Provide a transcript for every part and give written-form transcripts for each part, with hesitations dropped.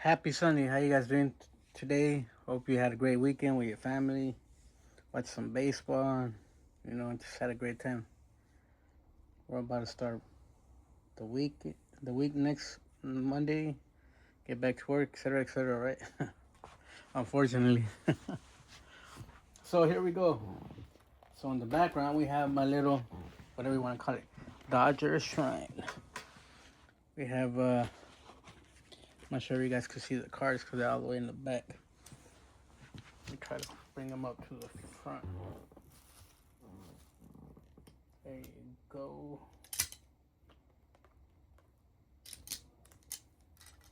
Happy Sunday. How you guys doing today? Hope you had a great weekend with your family. Watched some baseball. Just had a great time. We're about to start the week. The week next Monday. Get back to work, etc., etc. Right? Unfortunately. So here we go. So in the background we have my little, whatever you want to call it, Dodger Shrine. We have. I'm not sure if you guys can see the cards because they're all the way in the back. Let me try to bring them up to the front. There you go.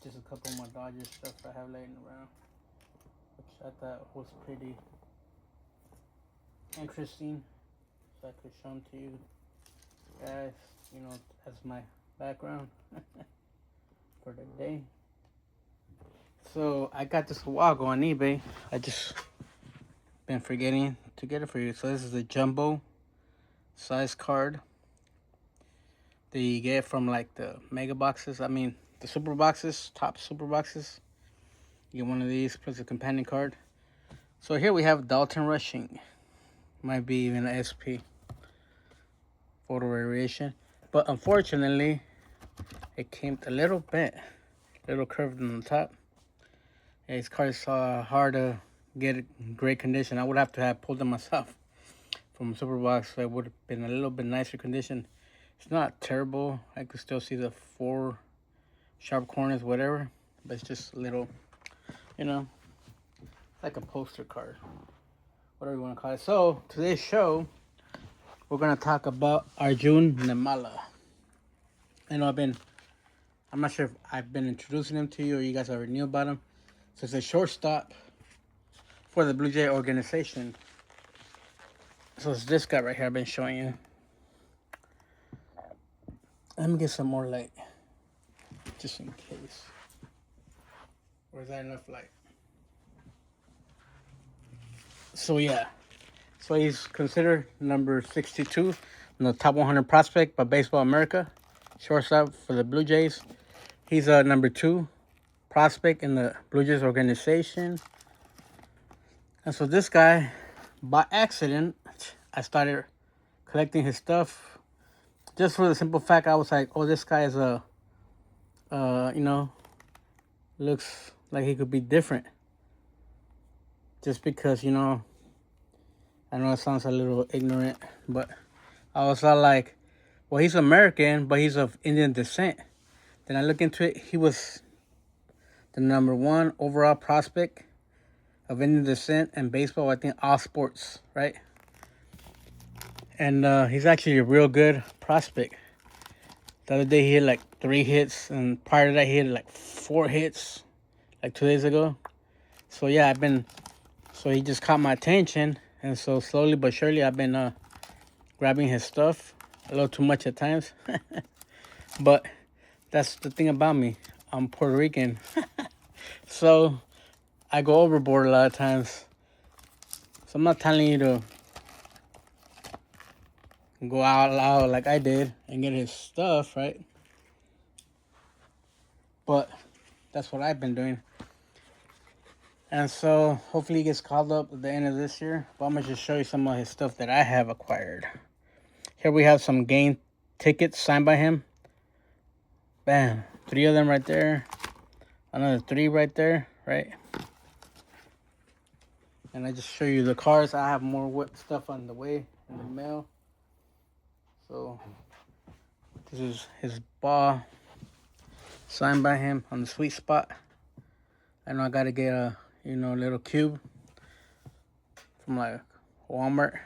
Just a couple more Dodgers stuff I have laying around, which I thought was pretty interesting, so I could show them to you guys, as my background for the day. So I got this a while ago on eBay. I just been forgetting to get it for you. So this is a jumbo size card that you get from like the mega boxes. I mean the super boxes, top super boxes. You get one of these plus a companion card. So here we have Dalton Rushing. Might be even an SP. Photo variation. But unfortunately, it came a little bent. A little curved on the top. Yeah, these cards are hard to get in great condition. I would have to have pulled them myself from Super Box. So it would have been a little bit nicer condition. It's not terrible. I could still see the 4 sharp corners, whatever. But it's just a little, like a poster card. Whatever you want to call it. So today's show, we're gonna talk about Arjun Nimmala. I'm not sure if I've been introducing him to you or you guys already knew about him. So it's a shortstop for the Blue Jay organization. So it's this guy right here I've been showing you. Let me get some more light, just in case. Or is that enough light? So yeah. So he's considered number 62 in the top 100 prospect by Baseball America. Shortstop for the Blue Jays. He's a number 2 prospect in the Blue Jays organization. And so this guy, by accident, I started collecting his stuff. Just for the simple fact, I was like, oh, this guy is looks like he could be different. Just because, I know it sounds a little ignorant, but I was all like, well, he's American, but he's of Indian descent. Then I look into it, he was the number 1 overall prospect of Indian descent in baseball, I think all sports, right? And he's actually a real good prospect. The other day he hit like 3 hits, and prior to that he hit like 4 hits, like 2 days ago. So yeah, so he just caught my attention, and so slowly but surely I've been grabbing his stuff, a little too much at times. But that's the thing about me. I'm Puerto Rican. So I go overboard a lot of times. So I'm not telling you to go out loud like I did and get his stuff, right? But that's what I've been doing. And so hopefully he gets called up at the end of this year. But I'm going to just show you some of his stuff that I have acquired. Here we have some game tickets signed by him. Bam. 3 of them right there. Another 3 right there, right? And I just show you the cards. I have more stuff on the way in the mail. So this is his ball signed by him on the sweet spot. I know I got to get a little cube from like Walmart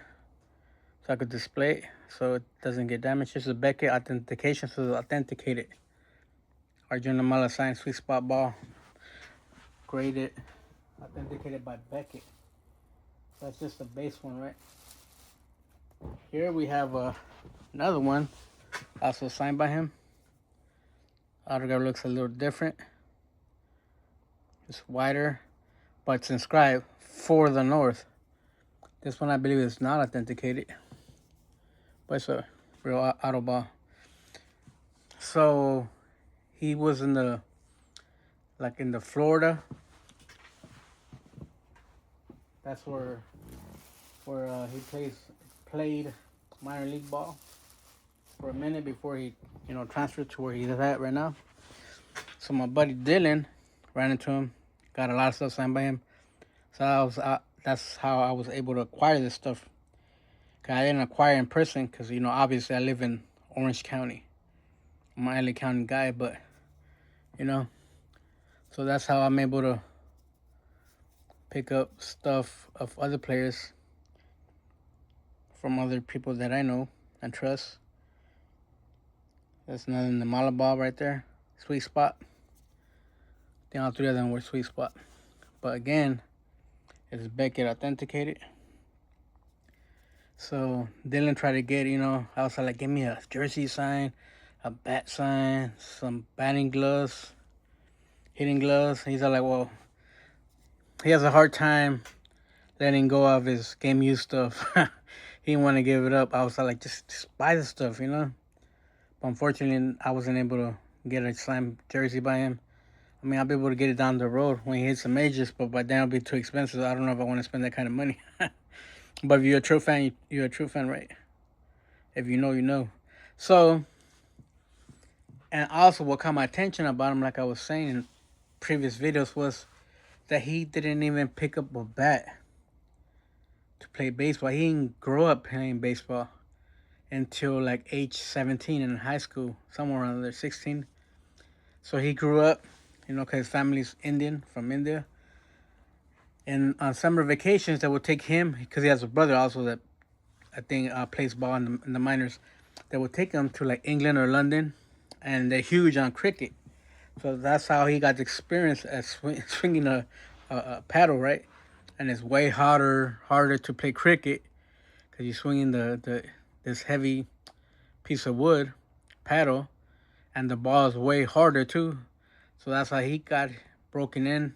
so I could display it so it doesn't get damaged. Just a Beckett authentication, so it's authenticated. Arjun Nimmala signed sweet spot ball, graded, authenticated by Beckett. That's just the base one, right? Here we have another one, also signed by him. Autograph looks a little different. It's wider, but it's inscribed for the North. This one I believe is not authenticated, but it's a real auto ball. So he was in the like in the Florida. That's where he played minor league ball for a minute before he transferred to where he's at right now. So my buddy Dylan ran into him, got a lot of stuff signed by him. So that's how I was able to acquire this stuff. Cause I didn't acquire in person because obviously I live in Orange County. I'm an LA County guy, but so that's how I'm able to pick up stuff of other players from other people that I know and trust. That's another Nimmala ball right there. Sweet spot. I think all three of them were sweet spot. But again, it's Beckett authenticated. So Dylan tried to get, I was like, give me a jersey sign, a bat sign, some batting gloves, hitting gloves. He's all like, well, he has a hard time letting go of his game used stuff. He didn't want to give it up. I was like, just buy the stuff, But unfortunately, I wasn't able to get a signed jersey by him. I mean, I'll be able to get it down the road when he hits the majors, but by then it'll be too expensive. I don't know if I want to spend that kind of money. But if you're a true fan, you're a true fan, right? If you know, you know. So, and also what caught my attention about him, like I was saying in previous videos, was that he didn't even pick up a bat to play baseball. He didn't grow up playing baseball until like age 17 in high school, somewhere around there, 16. So he grew up, because his family's Indian, from India. And on summer vacations, they would take him, because he has a brother also that I think plays ball in the minors. They would take him to like England or London, and they're huge on cricket. So that's how he got the experience at swinging a paddle, right? And it's way harder to play cricket because you're swinging this heavy piece of wood paddle, and the ball is way harder too. So that's how he got broken in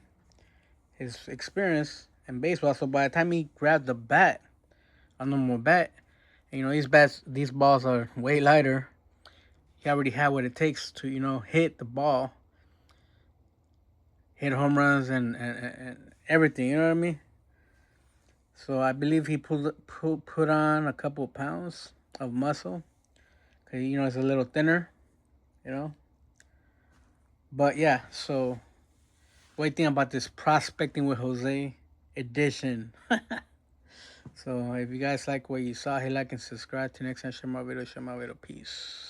his experience in baseball. So by the time he grabbed the bat, a normal bat, these balls are way lighter. He already had what it takes to hit the ball, hit home runs and everything. You know what I mean? So I believe he put on a couple of pounds of muscle. Cause it's a little thinner. But yeah, so what do you think about this prospecting with Jose edition? So if you guys like what you saw, hit like and subscribe. Till next time, share my video. Peace.